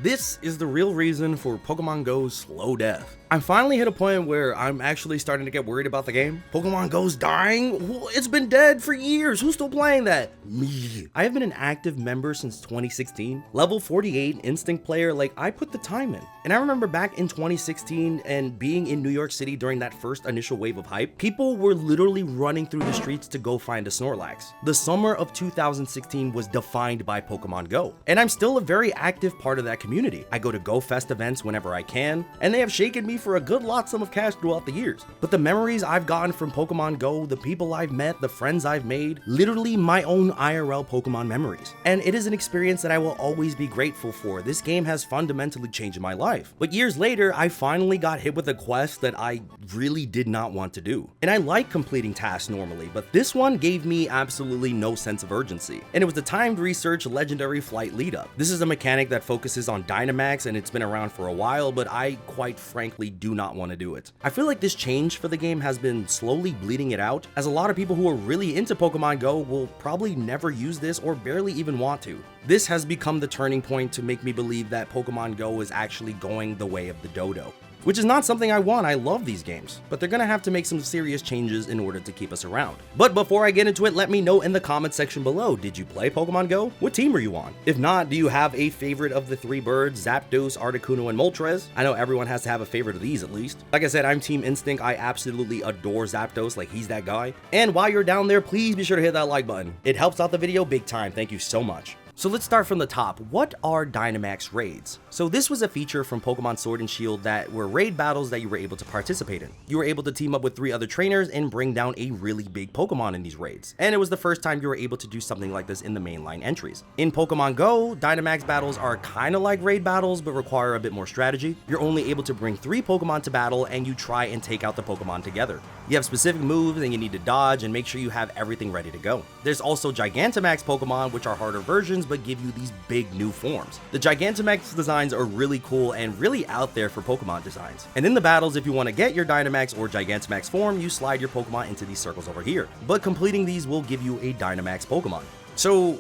This is the real reason for Pokemon Go's slow death. I'm finally hit a point where I'm actually starting to get worried about the game. Pokemon Go's dying? It's been dead for years. Who's still playing that? Me. I have been an active member since 2016. Level 48 Instinct player, like I put the time in. And I remember back in 2016 and being in New York City during that first initial wave of hype, people were literally running through the streets to go find a Snorlax. The summer of 2016 was defined by Pokemon Go. And I'm still a very active part of that community. I go to Go Fest events whenever I can, and they have shaken me for a good lot sum of cash throughout the years. But the memories I've gotten from Pokemon Go, the people I've met, the friends I've made, literally my own IRL Pokemon memories. And it is an experience that I will always be grateful for. This game has fundamentally changed my life. But years later, I finally got hit with a quest that I really did not want to do. And I like completing tasks normally, but this one gave me absolutely no sense of urgency. And it was the timed research legendary flight lead up. This is a mechanic that focuses on Dynamax, and it's been around for a while, but I quite frankly do not want to do it. I feel like this change for the game has been slowly bleeding it out, as a lot of people who are really into Pokemon Go will probably never use this or barely even want to. This has become the turning point to make me believe that Pokemon Go is actually going the way of the dodo. Which is not something I want. I love these games, but they're gonna have to make some serious changes in order to keep us around. But before I get into it, let me know in the comment section below, did you play Pokemon Go? What team were you on? If not, do you have a favorite of the three birds, Zapdos, Articuno, and Moltres? I know everyone has to have a favorite of these at least. Like I said, I'm Team Instinct. I absolutely adore Zapdos, like he's that guy. And while you're down there, please be sure to hit that like button. It helps out the video big time. Thank you so much. So let's start from the top. What are Dynamax raids? So this was a feature from Pokemon Sword and Shield that were raid battles that you were able to participate in. You were able to team up with 3 other trainers and bring down a really big Pokemon in these raids. And it was the first time you were able to do something like this in the mainline entries. In Pokemon Go, Dynamax battles are kind of like raid battles, but require a bit more strategy. You're only able to bring 3 Pokemon to battle, and you try and take out the Pokemon together. You have specific moves and you need to dodge and make sure you have everything ready to go. There's also Gigantamax Pokemon, which are harder versions, but give you these big new forms. The Gigantamax designs are really cool and really out there for Pokemon designs. And in the battles, if you want to get your Dynamax or Gigantamax form, you slide your Pokemon into these circles over here. But completing these will give you a Dynamax Pokemon. So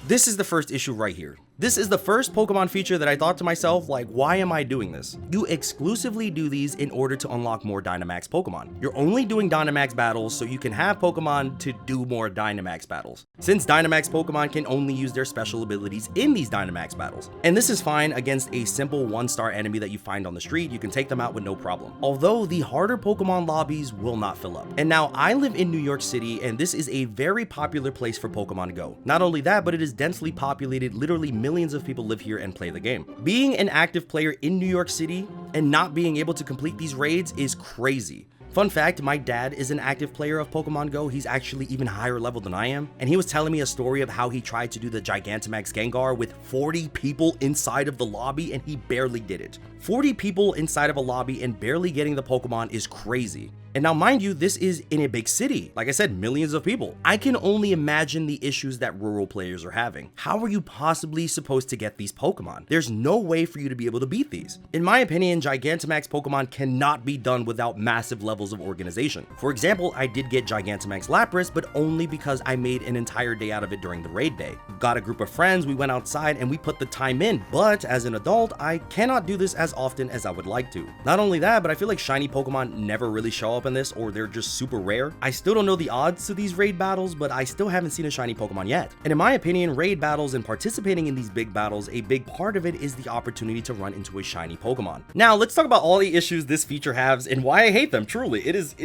this is the first issue right here. This is the first Pokemon feature that I thought to myself, like, why am I doing this? You exclusively do these in order to unlock more Dynamax Pokemon. You're only doing Dynamax battles so you can have Pokemon to do more Dynamax battles, since Dynamax Pokemon can only use their special abilities in these Dynamax battles. And this is fine against a simple 1-star enemy that you find on the street. You can take them out with no problem. Although the harder Pokemon lobbies will not fill up. And now I live in New York City, and this is a very popular place for Pokemon Go. Not only that, but it is densely populated. Literally millions of people live here and play the game. Being an active player in New York City and not being able to complete these raids is crazy. Fun fact, my dad is an active player of Pokemon Go. He's actually even higher level than I am. And he was telling me a story of how he tried to do the Gigantamax Gengar with 40 people inside of the lobby, and he barely did it. 40 people inside of a lobby and barely getting the Pokemon is crazy. And now mind you, this is in a big city. Like I said, millions of people. I can only imagine the issues that rural players are having. How are you possibly supposed to get these Pokemon? There's no way for you to be able to beat these. In my opinion, Gigantamax Pokemon cannot be done without massive levels of organization. For example, I did get Gigantamax Lapras, but only because I made an entire day out of it during the raid day. Got a group of friends, we went outside and we put the time in, but as an adult, I cannot do this as often as I would like to. Not only that, but I feel like shiny Pokemon never really show up in this, or they're just super rare. I still don't know the odds to these raid battles, but I still haven't seen a shiny Pokemon yet. And in my opinion, raid battles and participating in these big battles, a big part of it is the opportunity to run into a shiny Pokemon. Now, let's talk about all the issues this feature has and why I hate them. Truly, it is.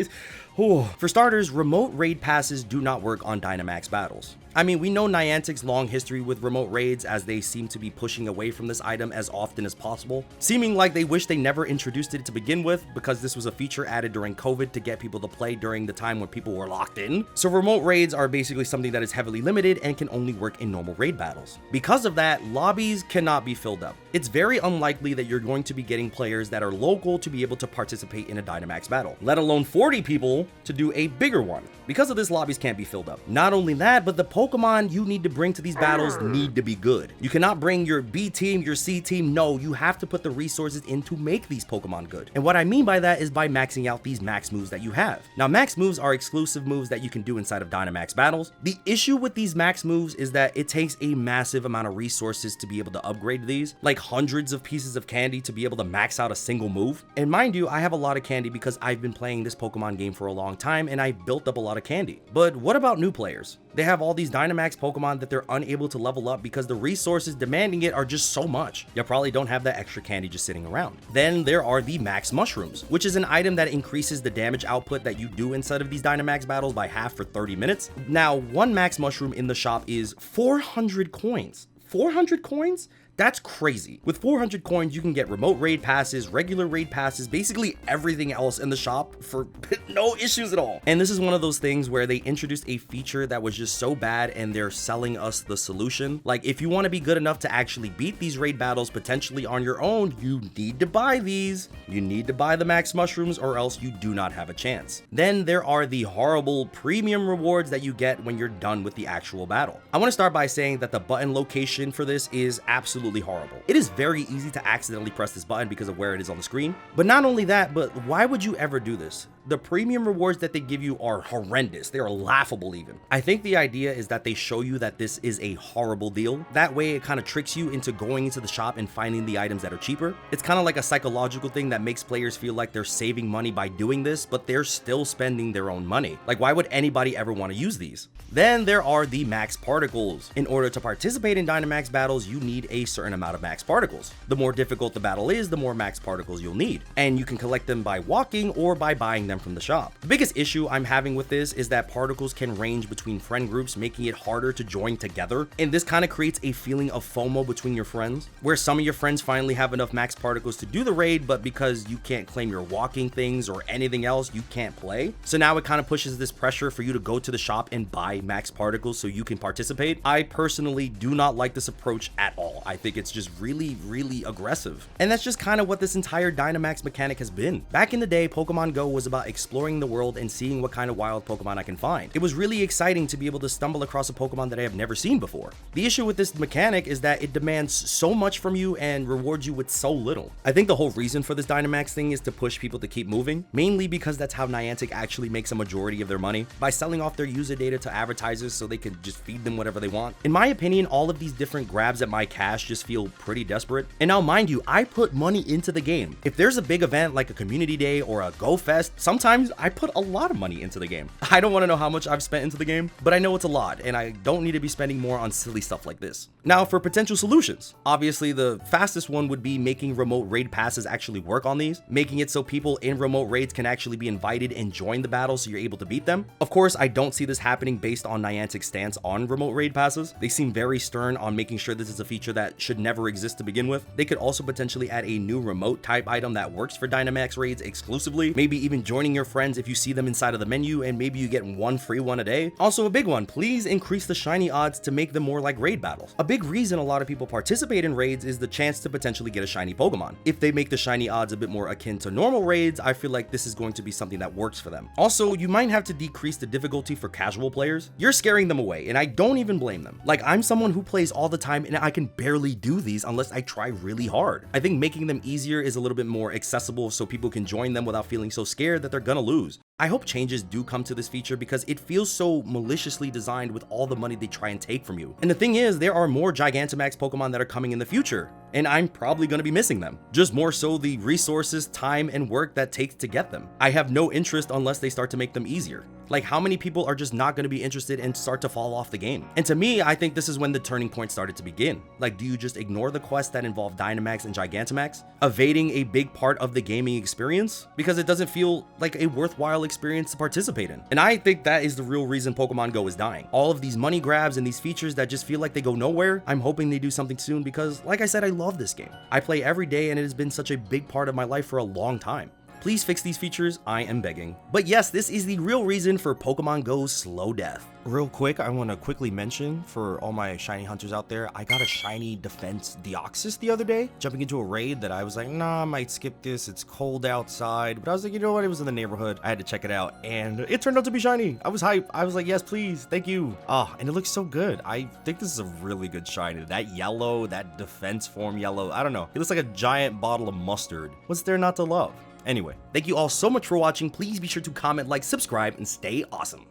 For starters, remote raid passes do not work on Dynamax battles. I mean, we know Niantic's long history with remote raids, as they seem to be pushing away from this item as often as possible, seeming like they wish they never introduced it to begin with, because this was a feature added during COVID to get people to play during the time when people were locked in. So remote raids are basically something that is heavily limited and can only work in normal raid battles. Because of that, lobbies cannot be filled up. It's very unlikely that you're going to be getting players that are local to be able to participate in a Dynamax battle, let alone 40 people to do a bigger one. Because of this, lobbies can't be filled up. Not only that, but the Pokemon you need to bring to these battles need to be good. You cannot bring your B team, your C team. No, you have to put the resources in to make these Pokemon good. And what I mean by that is by maxing out these max moves that you have. Now, max moves are exclusive moves that you can do inside of Dynamax battles. The issue with these max moves is that it takes a massive amount of resources to be able to upgrade these, like hundreds of pieces of candy to be able to max out a single move. And mind you, I have a lot of candy because I've been playing this Pokemon game for a long time and I built up a lot of candy. But what about new players? They have all these Dynamax Pokemon that they're unable to level up because the resources demanding it are just so much. You probably don't have that extra candy just sitting around. Then there are the Max Mushrooms, which is an item that increases the damage output that you do inside of these Dynamax battles by half for 30 minutes. Now, one Max Mushroom in the shop is 400 coins. 400 coins? That's crazy. With 400 coins, you can get remote raid passes, regular raid passes, basically everything else in the shop for no issues at all. And this is one of those things where they introduced a feature that was just so bad and they're selling us the solution. Like, if you want to be good enough to actually beat these raid battles potentially on your own, you need to buy these. You need to buy the Max Mushrooms or else you do not have a chance. Then there are the horrible premium rewards that you get when you're done with the actual battle. I want to start by saying that the button location for this is absolutely horrible. It is very easy to accidentally press this button because of where it is on the screen. But not only that, but why would you ever do this? The premium rewards that they give you are horrendous. They are laughable even. I think the idea is that they show you that this is a horrible deal. That way it kind of tricks you into going into the shop and finding the items that are cheaper. It's kind of like a psychological thing that makes players feel like they're saving money by doing this, but they're still spending their own money. Like, why would anybody ever want to use these? Then there are the Max Particles. In order to participate in Dynamax battles, you need a certain amount of Max Particles. The more difficult the battle is, the more Max Particles you'll need. And you can collect them by walking or by buying them from the shop. The biggest issue I'm having with this is that particles can range between friend groups, making it harder to join together. And this kind of creates a feeling of FOMO between your friends, where some of your friends finally have enough Max Particles to do the raid, but because you can't claim your walking things or anything else, you can't play. So now it kind of pushes this pressure for you to go to the shop and buy Max Particles so you can participate. I personally do not like this approach at all. I think it's just really aggressive. And that's just kind of what this entire Dynamax mechanic has been. Back in the day, Pokemon Go was about exploring the world and seeing what kind of wild Pokemon I can find. It was really exciting to be able to stumble across a Pokemon that I have never seen before. The issue with this mechanic is that it demands so much from you and rewards you with so little. I think the whole reason for this Dynamax thing is to push people to keep moving, mainly because that's how Niantic actually makes a majority of their money, by selling off their user data to advertisers so they can just feed them whatever they want. In my opinion, all of these different grabs at my cash just feel pretty desperate. And now mind you, I put money into the game. If there's a big event like a community day or a Go Fest, sometimes I put a lot of money into the game. I don't want to know how much I've spent into the game, but I know it's a lot and I don't need to be spending more on silly stuff like this. Now for potential solutions, obviously the fastest one would be making remote raid passes actually work on these, making it so people in remote raids can actually be invited and join the battle so you're able to beat them. Of course, I don't see this happening based on Niantic's stance on remote raid passes. They seem very stern on making sure this is a feature that should never exist to begin with. They could also potentially add a new remote type item that works for Dynamax raids exclusively, maybe even joining your friends if you see them inside of the menu, and maybe you get one free one a day. Also a big one, please increase the shiny odds to make them more like raid battles. A big reason a lot of people participate in raids is the chance to potentially get a shiny Pokemon. If they make the shiny odds a bit more akin to normal raids, I feel like this is going to be something that works for them. Also, you might have to decrease the difficulty for casual players. You're scaring them away, and I don't even blame them. Like, I'm someone who plays all the time and I can barely do these unless I try really hard. I think making them easier is a little bit more accessible so people can join them without feeling so scared that they're gonna lose. I hope changes do come to this feature because it feels so maliciously designed with all the money they try and take from you. And the thing is, there are more Gigantamax Pokemon that are coming in the future, and I'm probably going to be missing them. Just more so the resources, time, and work that takes to get them. I have no interest unless they start to make them easier. Like, how many people are just not going to be interested and start to fall off the game? And to me, I think this is when the turning point started to begin. Like, do you just ignore the quests that involve Dynamax and Gigantamax, evading a big part of the gaming experience because it doesn't feel like a worthwhile experience to participate in? And I think that is the real reason Pokemon Go is dying. All of these money grabs and these features that just feel like they go nowhere, I'm hoping they do something soon because, like I said, I love this game. I play every day and it has been such a big part of my life for a long time. Please fix these features, I am begging. But yes, this is the real reason for Pokemon Go's slow death. Real quick, I want to quickly mention for all my shiny hunters out there, I got a shiny defense Deoxys the other day, jumping into a raid that I was like, nah, I might skip this, it's cold outside, but I was like, you know what, it was in the neighborhood, I had to check it out, and it turned out to be shiny. I was hyped. I was like, yes, please, thank you. And it looks so good. I think this is a really good shiny. That yellow, that defense form yellow, I don't know, it looks like a giant bottle of mustard. What's there not to love? Anyway, thank you all so much for watching. Please be sure to comment, like, subscribe, and stay awesome.